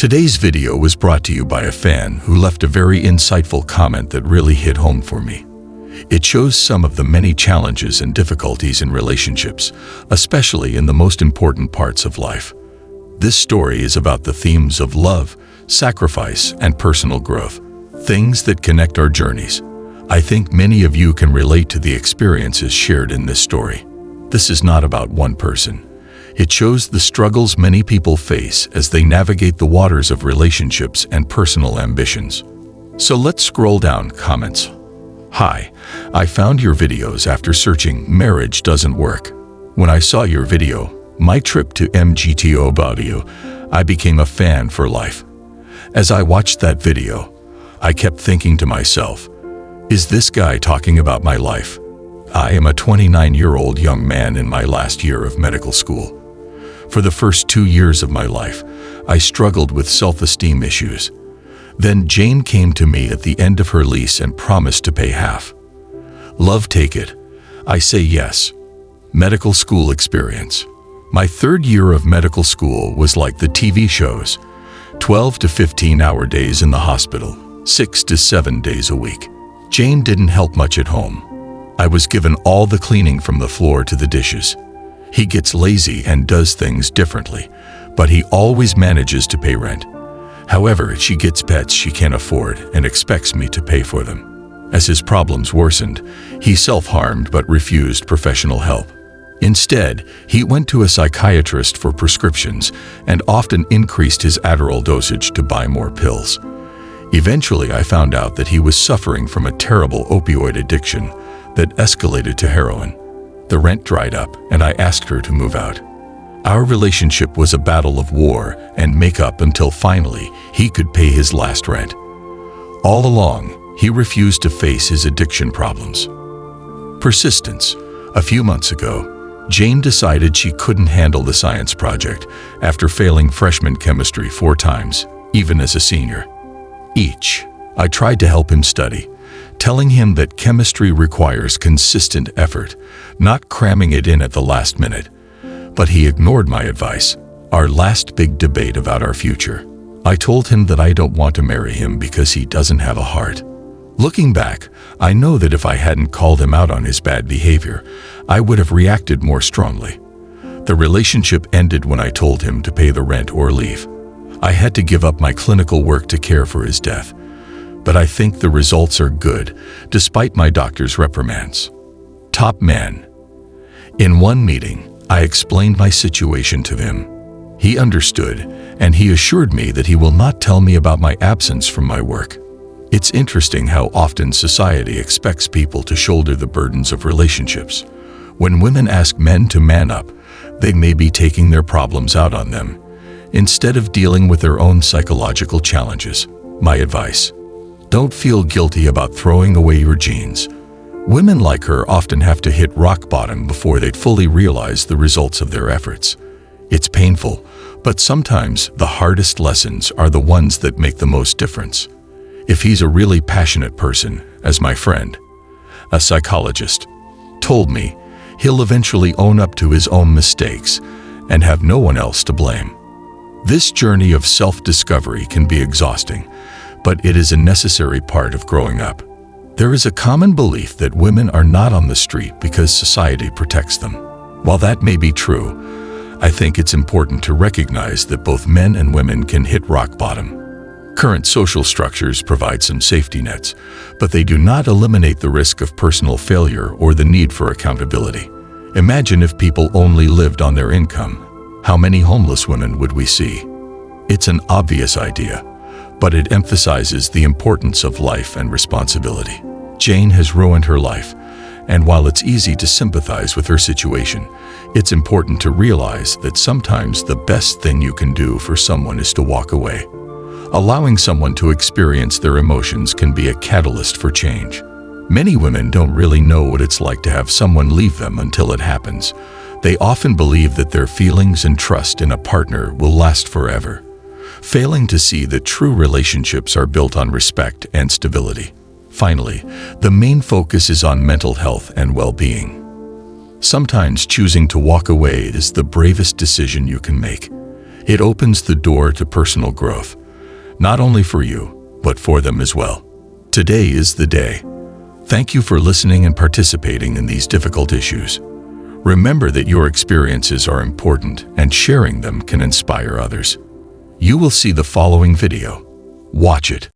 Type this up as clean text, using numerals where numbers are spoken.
Today's video was brought to you by a fan who left a very insightful comment that really hit home for me. It shows some of the many challenges and difficulties in relationships, especially in the most important parts of life. This story is about the themes of love, sacrifice, and personal growth, things that connect our journeys. I think many of you can relate to the experiences shared in this story. This is not about one person. It shows the struggles many people face as they navigate the waters of relationships and personal ambitions. So let's scroll down. Comments. Hi, I found your videos after searching "Marriage Doesn't Work." When I saw your video, "My Trip to MGTOW," I became a fan for life. As I watched that video, I kept thinking to myself, is this guy talking about my life? I am a 29-year-old young man in my last year of medical school. For the first 2 years of my life, I struggled with self-esteem issues. Then Jane came to me at the end of her lease and promised to pay half. Love, take it. I say yes. Medical school experience. My third year of medical school was like the TV shows. 12 to 15-hour days in the hospital, 6 to 7 days a week. Jane didn't help much at home. I was given all the cleaning from the floor to the dishes. He gets lazy and does things differently, but he always manages to pay rent. However, she gets pets she can't afford and expects me to pay for them. As his problems worsened, he self-harmed but refused professional help. Instead, he went to a psychiatrist for prescriptions and often increased his Adderall dosage to buy more pills. Eventually, I found out that he was suffering from a terrible opioid addiction that escalated to heroin. The rent dried up, and I asked her to move out. Our relationship was a battle of war and make-up until finally he could pay his last rent. All along, he refused to face his addiction problems. Persistence. A few months ago, Jane decided she couldn't handle the science project after failing freshman chemistry 4 times, even as a senior. I tried to help him study, telling him that chemistry requires consistent effort, not cramming it in at the last minute. But he ignored my advice. Our last big debate about our future, I told him that I don't want to marry him because he doesn't have a heart. Looking back, I know that if I hadn't called him out on his bad behavior, I would have reacted more strongly. The relationship ended when I told him to pay the rent or leave. I had to give up my clinical work to care for his death. But I think the results are good, despite my doctor's reprimands. Top man. In one meeting, I explained my situation to him. He understood, and he assured me that he will not tell me about my absence from my work. It's interesting how often society expects people to shoulder the burdens of relationships. When women ask men to man up, they may be taking their problems out on them, instead of dealing with their own psychological challenges. My advice: don't feel guilty about throwing away your jeans. Women like her often have to hit rock bottom before they'd fully realize the results of their efforts. It's painful, but sometimes the hardest lessons are the ones that make the most difference. If he's a really passionate person, as my friend, a psychologist, told me, he'll eventually own up to his own mistakes and have no one else to blame. This journey of self-discovery can be exhausting, but it is a necessary part of growing up. There is a common belief that women are not on the street because society protects them. While that may be true, I think it's important to recognize that both men and women can hit rock bottom. Current social structures provide some safety nets, but they do not eliminate the risk of personal failure or the need for accountability. Imagine if people only lived on their income. How many homeless women would we see? It's an obvious idea, but it emphasizes the importance of life and responsibility. Jane has ruined her life, and while it's easy to sympathize with her situation, it's important to realize that sometimes the best thing you can do for someone is to walk away. Allowing someone to experience their emotions can be a catalyst for change. Many women don't really know what it's like to have someone leave them until it happens. They often believe that their feelings and trust in a partner will last forever, failing to see that true relationships are built on respect and stability. Finally, the main focus is on mental health and well-being. Sometimes choosing to walk away is the bravest decision you can make. It opens the door to personal growth, not only for you, but for them as well. Today is the day. Thank you for listening and participating in these difficult issues. Remember that your experiences are important and sharing them can inspire others. You will see the following video. Watch it.